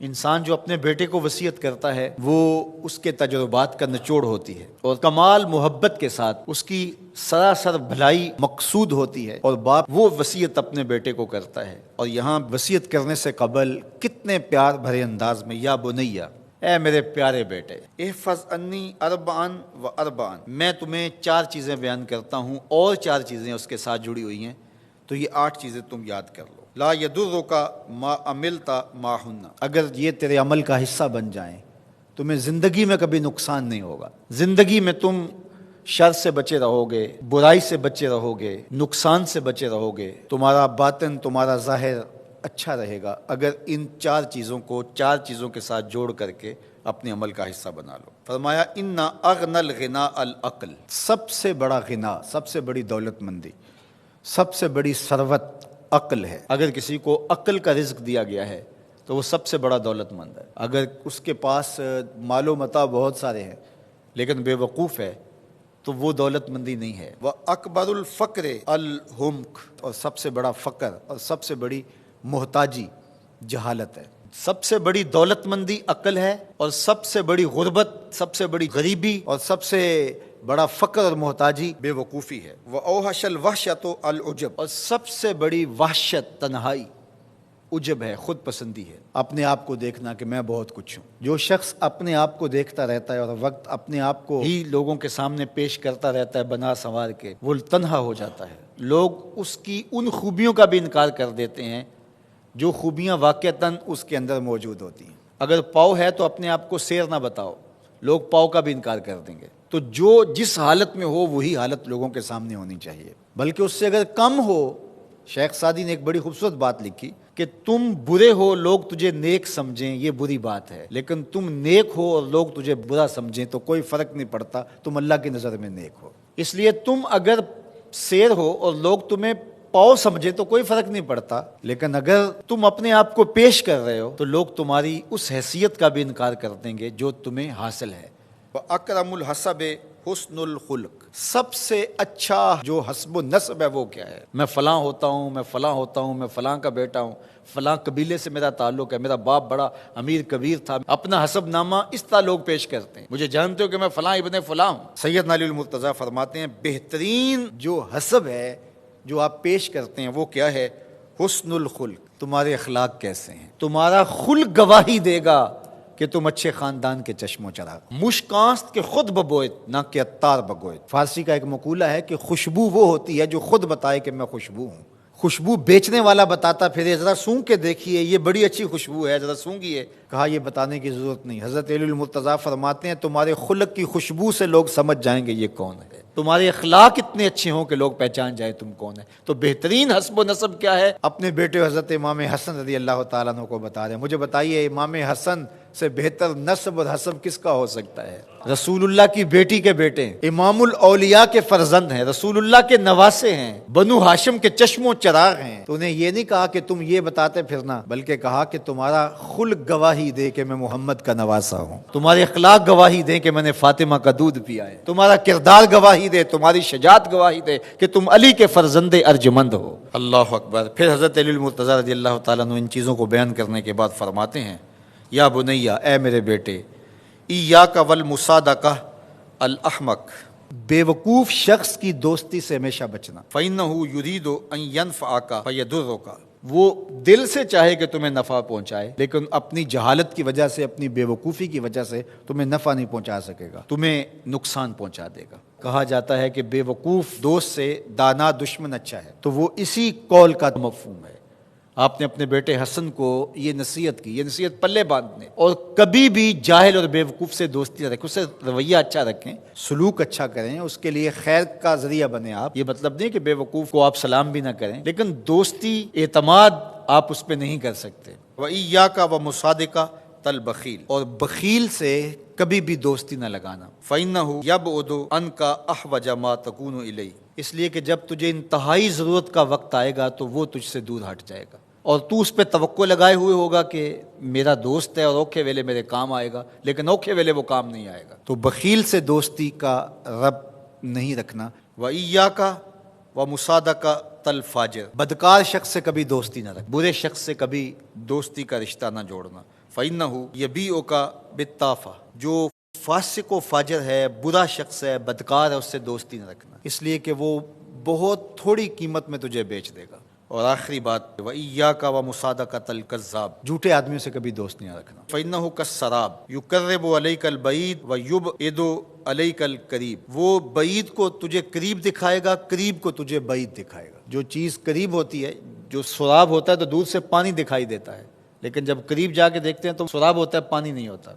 انسان جو اپنے بیٹے کو وصیت کرتا ہے وہ اس کے تجربات کا نچوڑ ہوتی ہے اور کمال محبت کے ساتھ اس کی سراسر بھلائی مقصود ہوتی ہے، اور باپ وہ وصیت اپنے بیٹے کو کرتا ہے۔ اور یہاں وصیت کرنے سے قبل کتنے پیار بھرے انداز میں، یا بنیا، اے میرے پیارے بیٹے، احفظ انی اربعن و اربعن، میں تمہیں 4 چیزیں بیان کرتا ہوں اور 4 چیزیں اس کے ساتھ جڑی ہوئی ہیں، تو یہ 8 چیزیں تم یاد کر لو۔ لا یضرک ما عملت معہن، اگر یہ تیرے عمل کا حصہ بن جائیں تمہیں زندگی میں کبھی نقصان نہیں ہوگا، زندگی میں تم شر سے بچے رہو گے، برائی سے بچے رہو گے، نقصان سے بچے رہو گے، تمہارا باطن تمہارا ظاہر اچھا رہے گا اگر ان 4 چیزوں کو 4 چیزوں کے ساتھ جوڑ کر کے اپنے عمل کا حصہ بنا لو۔ فرمایا ان اغنى الغناء العقل، سب سے بڑا غنا، سب سے بڑی دولت مندی، سب سے بڑی ثروت عقل ہے۔ اگر کسی کو عقل کا رزق دیا گیا ہے تو وہ سب سے بڑا دولت مند ہے۔ اگر اس کے پاس مال و متاع بہت سارے ہیں لیکن بے وقوف ہے تو وہ دولت مندی نہیں ہے۔ وَأَكْبَرُ الْفَقْرِ الْحُمْقُ، اور سب سے بڑا فقر اور سب سے بڑی محتاجی جہالت ہے۔ سب سے بڑی دولت مندی عقل ہے، اور سب سے بڑی غربت، سب سے بڑی غریبی اور سب سے بڑا فقر اور محتاجی بے وقوفی ہے۔ وَأَوْحَشَ الْوَحْشَةُ الْعُجْبُ، اور سب سے بڑی وحشت تنہائی عجب ہے، خود پسندی ہے، اپنے آپ کو دیکھنا کہ میں بہت کچھ ہوں۔ جو شخص اپنے آپ کو دیکھتا رہتا ہے اور وقت اپنے آپ کو ہی لوگوں کے سامنے پیش کرتا رہتا ہے بنا سنوار کے، وہ تنہا ہو جاتا ہے۔ لوگ اس کی ان خوبیوں کا بھی انکار کر دیتے ہیں جو خوبیاں واقعتاً اس کے اندر موجود ہوتی ہیں۔ اگر پاؤ ہے تو اپنے آپ کو سیر نہ بتاؤ، لوگ پاؤ کا بھی انکار کر دیں گے۔ تو جو جس حالت میں ہو وہی حالت لوگوں کے سامنے ہونی چاہیے، بلکہ اس سے اگر کم ہو۔ شیخ سعدی نے ایک بڑی خوبصورت بات لکھی کہ تم برے ہو لوگ تجھے نیک سمجھیں یہ بری بات ہے، لیکن تم نیک ہو اور لوگ تجھے برا سمجھیں تو کوئی فرق نہیں پڑتا، تم اللہ کی نظر میں نیک ہو۔ اس لیے تم اگر سیر ہو اور لوگ تمہیں پاؤ سمجھے تو کوئی فرق نہیں پڑتا، لیکن اگر تم اپنے آپ کو پیش کر رہے ہو تو لوگ تمہاری اس حیثیت کا بھی انکار کر دیں گے جو تمہیں حاصل ہے۔ وَأَكْرَمُ الْحَسَبِ حُسْنُ الْخُلْقِ، سب سے اچھا جو حسب و نسب ہے وہ کیا ہے؟ میں فلاں ہوتا ہوں، میں فلاں ہوتا ہوں، میں فلاں کا بیٹا ہوں، فلاں قبیلے سے میرا تعلق ہے، میرا باپ بڑا امیر کبیر تھا۔ اپنا حسب نامہ اس طرح لوگ پیش کرتے ہیں، مجھے جانتے ہو کہ میں فلاں ابن فلاں ہوں۔ سیدنا علی المرتضیٰ فرماتے ہیں بہترین جو حسب ہے جو آپ پیش کرتے ہیں وہ کیا ہے؟ حسن الخلق، تمہارے اخلاق کیسے ہیں، تمہارا خلق گواہی دے گا کہ تم اچھے خاندان کے چشم و چراغ۔ مشکاست کے خود ببوئت نہ کہ عطار بگوئت۔ فارسی کا ایک مقولہ ہے کہ خوشبو وہ ہوتی ہے جو خود بتائے کہ میں خوشبو ہوں۔ خوشبو بیچنے والا بتاتا پھر ذرا سونگھ کے دیکھیے یہ بڑی اچھی خوشبو ہے، ذرا سونگھیے، کہا یہ بتانے کی ضرورت نہیں۔ حضرت علی المرتضیٰ فرماتے ہیں تمہارے خلق کی خوشبو سے لوگ سمجھ جائیں گے یہ کون ہے، تمہارے اخلاق اتنے اچھے ہوں کہ لوگ پہچان جائیں تم کون ہے۔ تو بہترین حسب و نسب کیا ہے؟ اپنے بیٹے حضرت امام حسن رضی اللہ تعالیٰ عنہ کو بتا رہے ہیں، مجھے بتائیے امام حسن سے بہتر نسب اور حسب کس کا ہو سکتا ہے؟ رسول اللہ کی بیٹی کے بیٹے، امام الاولیاء کے فرزند ہیں، رسول اللہ کے نواسے ہیں، بنو ہاشم کے چشم و چراغ ہیں۔ تو انہیں یہ نہیں کہا کہ تم یہ بتاتے پھرنا، بلکہ کہا کہ تمہارا خلق گواہی دے کہ میں محمد کا نواسا ہوں، تمہارے اخلاق گواہی دے کہ میں نے فاطمہ کا دودھ پیا ہے، تمہارا کردار گواہی دے، تمہاری شجاعت گواہی دے کہ تم علی کے فرزند ارجمند ہو۔ اللہ اکبر۔ پھر حضرت علی المرتضیٰ رضی اللہ تعالیٰ عنہ ان چیزوں کو بیان کرنے کے بعد فرماتے ہیں یا بنیا، اے میرے بیٹے، ایاک والمصادقہ الاحمق، بے وقوف شخص کی دوستی سے ہمیشہ بچنا۔ فإنہ یرید ان ینفعک فیضرک، وہ دل سے چاہے کہ تمہیں نفع پہنچائے لیکن اپنی جہالت کی وجہ سے، اپنی بے وقوفی کی وجہ سے تمہیں نفع نہیں پہنچا سکے گا، تمہیں نقصان پہنچا دے گا۔ کہا جاتا ہے کہ بے وقوف دوست سے دانا دشمن اچھا ہے، تو وہ اسی قول کا مفہوم ہے۔ آپ نے اپنے بیٹے حسن کو یہ نصیحت کی، یہ نصیحت پلے باندھنے، اور کبھی بھی جاہل اور بے وقوف سے دوستی نہ رکھیں، اس سے رویہ اچھا رکھیں، سلوک اچھا کریں، اس کے لیے خیر کا ذریعہ بنیں آپ۔ یہ مطلب نہیں کہ بے وقوف کو آپ سلام بھی نہ کریں، لیکن دوستی، اعتماد آپ اس پہ نہیں کر سکتے۔ وَإِيَّاكَ وَمُصَادِقَةَ الْبَخِيلِ، اور بخیل سے کبھی بھی دوستی نہ لگانا۔ فَإِنَّهُ يَبْعُدُ عَنْكَ أَحْوَجَ مَا تَكُونُ إِلَيْهِ، اس لیے کہ جب تجھے انتہائی ضرورت کا وقت آئے گا تو وہ تجھ سے دور ہٹ جائے گا، اور تو اس پہ توقع لگائے ہوئے ہوگا کہ میرا دوست ہے اور اوکھے ویلے میرے کام آئے گا، لیکن اوکھے ویلے وہ کام نہیں آئے گا۔ تو بخیل سے دوستی کا رب نہیں رکھنا۔ وَإِيَّاكَ وَمُصَادَقَةَ الْفَاجِرِ، بدکار شخص سے کبھی دوستی نہ رکھ، برے شخص سے کبھی دوستی کا رشتہ نہ جوڑنا۔ فَإِنَّهُ يَبِيعُكَ بِالطَّافَةِ، جو فاسق و فاجر ہے، برا شخص ہے، بدکار ہے، اس سے دوستی نہ رکھنا، اس لیے کہ وہ بہت تھوڑی قیمت میں تجھے بیچ دے گا۔ اور آخری بات، وَإِيَّاكَ وَمُصَادَقَةَ الْكَذَّابِ، جھوٹے آدمیوں سے کبھی دوست نہیں رکھنا۔ فَإِنَّهُ كَالسَّرَابِ يُقَرِّبُ عَلَيْكَ الْبَعِيدَ وَيُبْعِدُ عَلَيْكَ الْقَرِيبَ، وہ بعید کو تجھے قریب دکھائے گا، قریب کو تجھے بعید دکھائے گا۔ جو چیز قریب ہوتی ہے، جو سراب ہوتا ہے تو دور سے پانی دکھائی دیتا ہے، لیکن جب قریب جا کے دیکھتے ہیں تو سراب ہوتا ہے، پانی نہیں ہوتا۔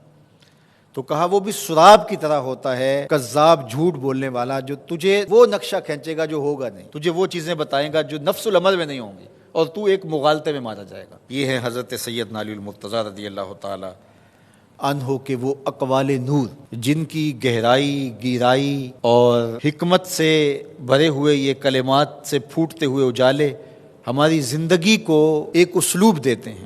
تو کہا وہ بھی سراب کی طرح ہوتا ہے، کذاب، جھوٹ بولنے والا، جو تجھے وہ نقشہ کھینچے گا جو ہوگا نہیں، تجھے وہ چیزیں بتائے گا جو نفس العمل میں نہیں ہوں گی، اور تو ایک مغالطے میں مارا جائے گا۔ یہ ہے حضرت سیدنا علی المرتضیٰ رضی اللہ تعالی عنہ کے وہ اقوال نور، جن کی گہرائی، گیرائی اور حکمت سے بھرے ہوئے یہ کلمات سے پھوٹتے ہوئے اجالے ہماری زندگی کو ایک اسلوب دیتے ہیں۔